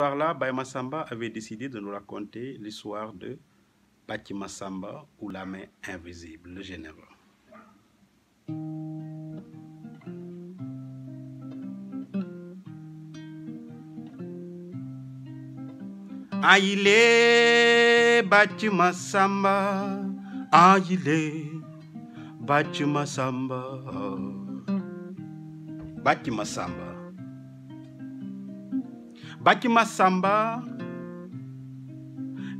Là, Baye Massamba avait décidé de nous raconter l'histoire de Bathie Massamba ou la main invisible, le général. Aïlé Bathie Massamba, aïlé Bathie Massamba, Bathie Massamba. Bathie Massamba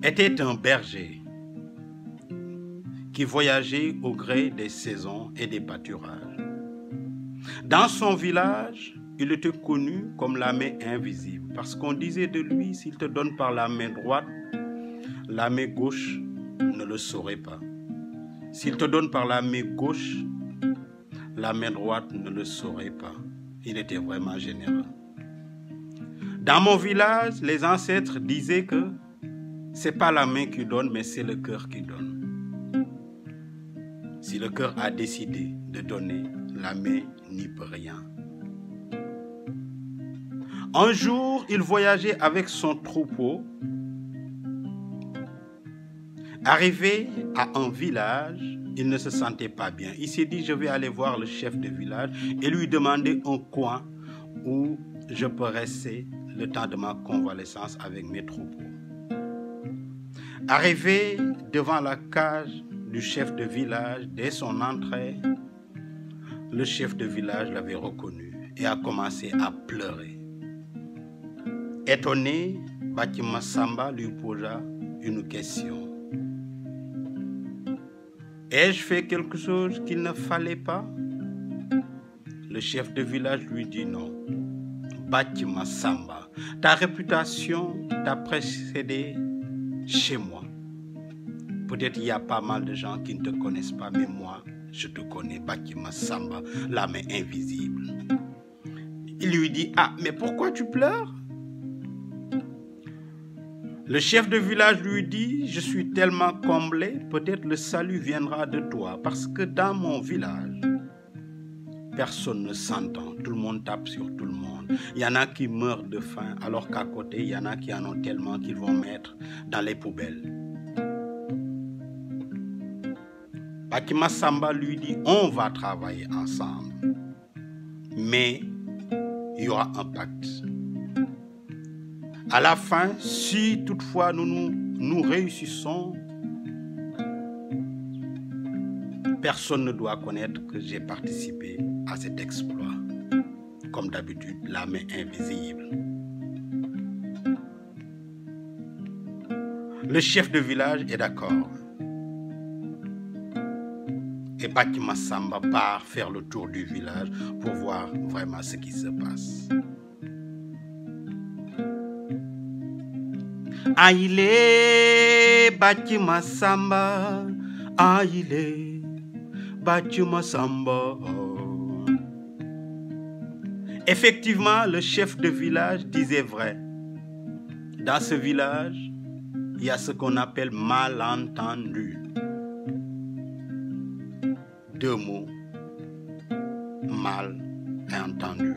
était un berger qui voyageait au gré des saisons et des pâturages. Dans son village, il était connu comme la main invisible parce qu'on disait de lui, s'il te donne par la main droite, la main gauche ne le saurait pas. S'il te donne par la main gauche, la main droite ne le saurait pas. Il était vraiment généreux. Dans mon village, les ancêtres disaient que c'est pas la main qui donne, mais c'est le cœur qui donne. Si le cœur a décidé de donner, la main n'y peut rien. Un jour, il voyageait avec son troupeau. Arrivé à un village, il ne se sentait pas bien. Il s'est dit, je vais aller voir le chef de village et lui demander un coin où je peux rester le temps de ma convalescence avec mes troupeaux. Arrivé devant la cage du chef de village, dès son entrée, le chef de village l'avait reconnu et a commencé à pleurer. Étonné, Bathie Massamba lui posa une question. Ai-je fait quelque chose qu'il ne fallait pas? Le chef de village lui dit non. Bathie Massamba, ta réputation t'a précédé chez moi. Peut-être il y a pas mal de gens qui ne te connaissent pas, mais moi, je te connais, Bathie Massamba, la main invisible. Il lui dit, ah, mais pourquoi tu pleures? Le chef de village lui dit, je suis tellement comblé, peut-être le salut viendra de toi, parce que dans mon village, personne ne s'entend, tout le monde tape sur tout le monde. Il y en a qui meurent de faim, alors qu'à côté, il y en a qui en ont tellement qu'ils vont mettre dans les poubelles. Bathie Massamba lui dit, on va travailler ensemble, mais il y aura un pacte. À la fin, si toutefois nous réussissons, personne ne doit connaître que j'ai participé à cet exploit. Comme d'habitude, la main invisible. Le chef de village est d'accord. Et Bathie Massamba part faire le tour du village pour voir vraiment ce qui se passe. Aïlé Bathie Massamba, aïlé Bathie Massamba. Effectivement, le chef de village disait vrai. Dans ce village, il y a ce qu'on appelle malentendu. Deux mots, mal entendu.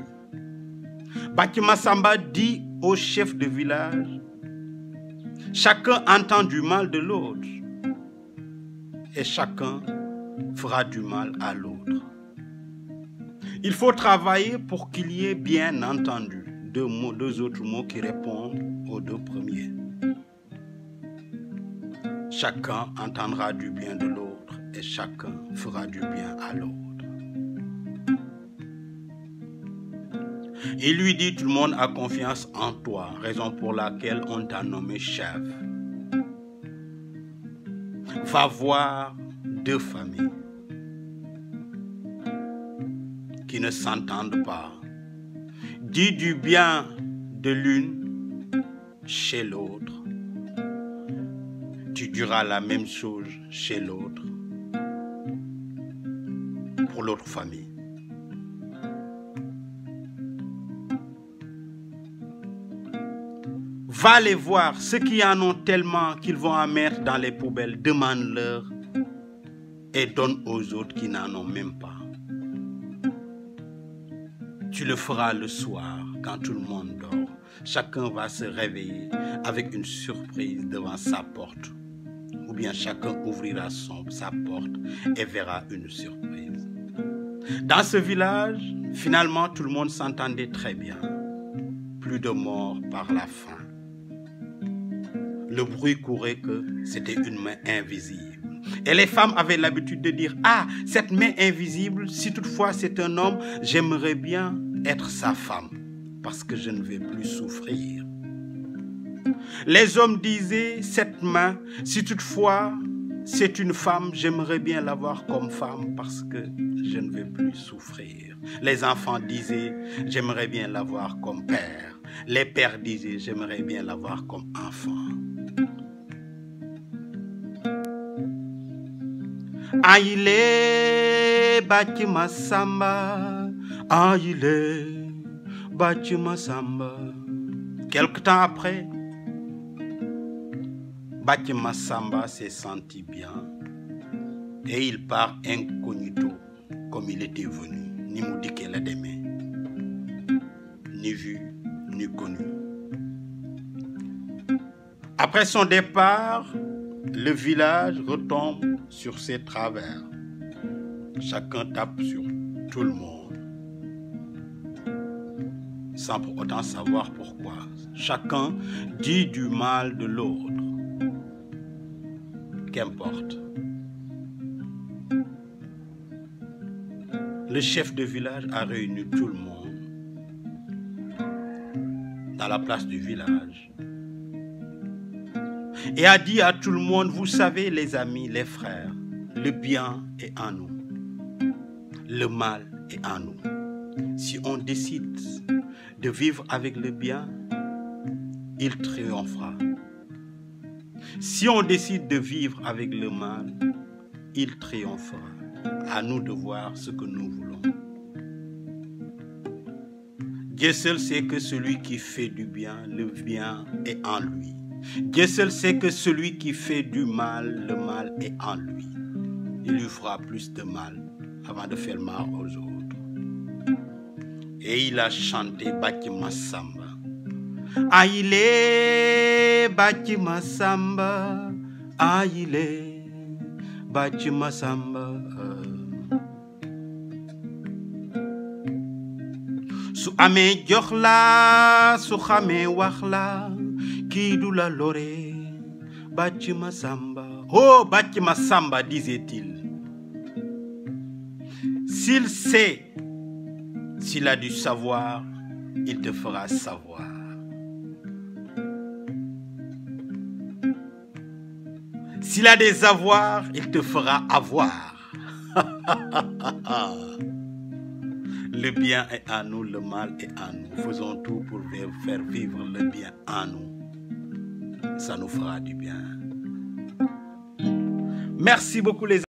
Bathie Massamba dit au chef de village, chacun entend du mal de l'autre et chacun fera du mal à l'autre. Il faut travailler pour qu'il y ait bien entendu deux autres mots qui répondent aux deux premiers. Chacun entendra du bien de l'autre et chacun fera du bien à l'autre. Il lui dit, tout le monde a confiance en toi, raison pour laquelle on t'a nommé chef. Va voir deux familles qui ne s'entendent pas. Dis du bien de l'une chez l'autre. Tu diras la même chose chez l'autre, pour l'autre famille. Va les voir, ceux qui en ont tellement qu'ils vont en mettre dans les poubelles, demande-leur et donne aux autres qui n'en ont même pas. Tu le feras le soir quand tout le monde dort. chacun va se réveiller avec une surprise devant sa porte. Ou bien chacun ouvrira sa porte et verra une surprise. Dans ce village, finalement, tout le monde s'entendait très bien. Plus de morts par la faim. Le bruit courait que c'était une main invisible. Et les femmes avaient l'habitude de dire « Ah, cette main invisible, si toutefois c'est un homme, j'aimerais bien être sa femme, parce que je ne vais plus souffrir. » Les hommes disaient « Cette main, si toutefois c'est une femme, j'aimerais bien l'avoir comme femme, parce que je ne vais plus souffrir. » Les enfants disaient « J'aimerais bien l'avoir comme père. » Les pères disaient « J'aimerais bien l'avoir comme enfant. » Aïlé Bachima Samba, Aïlé Bachima Samba. Quelque temps après, Bachima Samba s'est senti bien et il part incognito comme il était venu, ni Moudike la demain, ni vu, ni connu. Après son départ, le village retombe sur ses travers. Chacun tape sur tout le monde, sans pour autant savoir pourquoi. Chacun dit du mal de l'autre. Qu'importe. Le chef de village a réuni tout le monde dans la place du village et a dit à tout le monde, vous savez les amis, les frères, le bien est en nous, le mal est en nous. Si on décide de vivre avec le bien, il triomphera. Si on décide de vivre avec le mal, il triomphera. À nous de voir ce que nous voulons. Dieu seul sait que celui qui fait du bien, le bien est en lui. Dieu seul sait que celui qui fait du mal, le mal est en lui. Il lui fera plus de mal avant de faire mal aux autres. Et il a chanté Bachima Samba. Aïlé Bachima Samba, Aïlé Bachima Samba. Su amee jox la, su xamee wax la, kii du la lore, Bachima Samba. Oh, Bachima Samba, disait-il. S'il sait, s'il a du savoir, il te fera savoir. S'il a des avoirs, il te fera avoir. Le bien est en nous, le mal est en nous. Faisons tout pour faire vivre le bien en nous. Ça nous fera du bien. Merci beaucoup les amis.